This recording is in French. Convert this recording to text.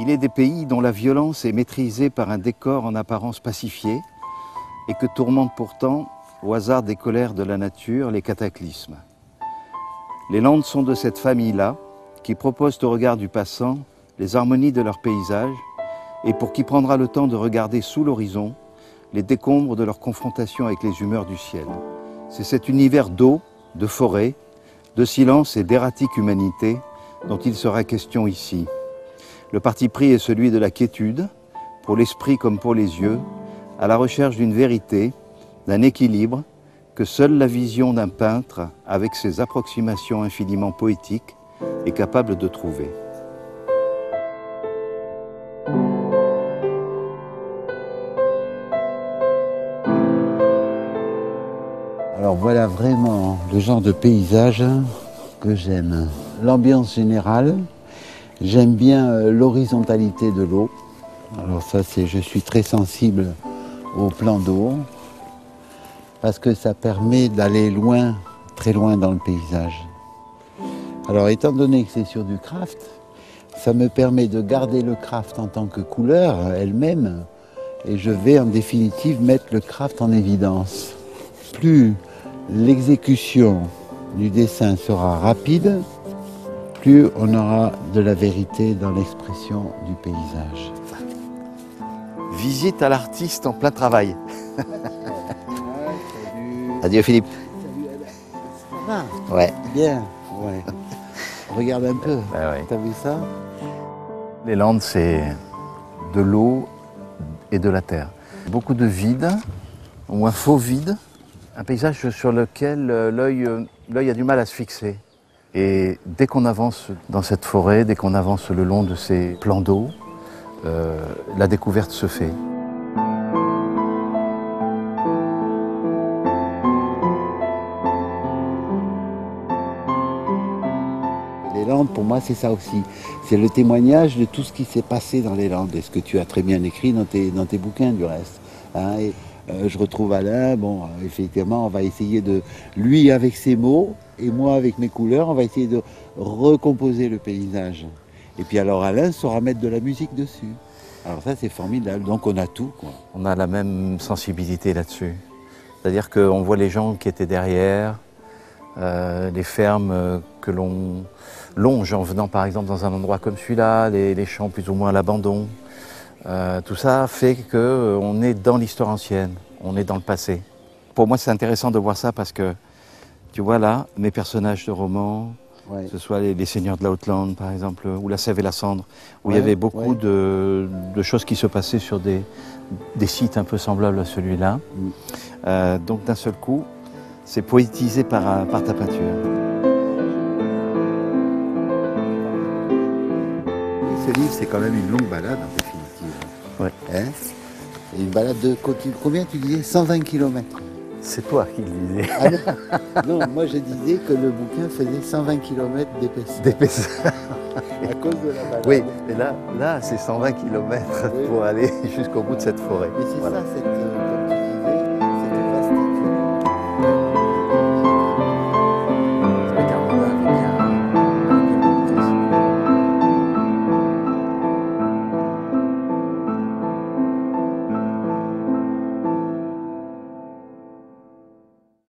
Il est des pays dont la violence est maîtrisée par un décor en apparence pacifié et que tourmentent pourtant, au hasard des colères de la nature, les cataclysmes. Les Landes sont de cette famille-là, qui proposent au regard du passant les harmonies de leur paysage et pour qui prendra le temps de regarder sous l'horizon les décombres de leur confrontation avec les humeurs du ciel. C'est cet univers d'eau, de forêt, de silence et d'erratique humanité dont il sera question ici. Le parti pris est celui de la quiétude, pour l'esprit comme pour les yeux, à la recherche d'une vérité, d'un équilibre que seule la vision d'un peintre, avec ses approximations infiniment poétiques, est capable de trouver. Alors voilà vraiment le genre de paysage que j'aime. L'ambiance générale, j'aime bien l'horizontalité de l'eau. Alors ça, je suis très sensible au plan d'eau parce que ça permet d'aller loin, très loin dans le paysage. Alors étant donné que c'est sur du craft, ça me permet de garder le craft en tant que couleur elle-même et je vais en définitive mettre le craft en évidence. Plus l'exécution du dessin sera rapide, plus on aura de la vérité dans l'expression du paysage. Visite à l'artiste en plein travail. Adieu Philippe. Ça va? Ouais. Bien. Ouais. Regarde un peu. Bah ouais. T'as vu ça? Les Landes, c'est de l'eau et de la terre. Beaucoup de vide, ou un faux vide. Un paysage sur lequel l'œil a du mal à se fixer. Et dès qu'on avance dans cette forêt, dès qu'on avance le long de ces plans d'eau, la découverte se fait. Les Landes, pour moi, c'est ça aussi. C'est le témoignage de tout ce qui s'est passé dans les Landes, et ce que tu as très bien écrit dans tes bouquins, du reste. Hein, et, je retrouve Alain, bon, effectivement, on va essayer de, lui avec ses mots, et moi avec mes couleurs, on va essayer de recomposer le paysage. Et puis alors Alain saura mettre de la musique dessus. Alors ça, c'est formidable, donc on a tout, quoi. On a la même sensibilité là-dessus. C'est-à-dire qu'on voit les gens qui étaient derrière, les fermes que l'on longe en venant par exemple dans un endroit comme celui-là, les champs plus ou moins à l'abandon. Tout ça fait qu'on est dans l'histoire ancienne, on est dans le passé. Pour moi, c'est intéressant de voir ça parce que, tu vois là, mes personnages de romans, Ouais. que ce soit les Seigneurs de la Haute-Lande par exemple, ou La Sève et la Cendre, où Ouais, il y avait beaucoup ouais. de choses qui se passaient sur des sites un peu semblables à celui-là. Donc d'un seul coup, c'est poétisé par ta peinture. Ce livre, c'est quand même une longue balade, en définitive. Ouais. Hein? Et une balade de combien tu disais? 120 km. C'est toi qui le disais. Ah non, moi je disais que le bouquin faisait 120 km d'épaisseur. À cause de la balade. Oui, mais là c'est 120 km Oui. pour aller jusqu'au bout de cette forêt. Mais c'est Voilà. ça, cette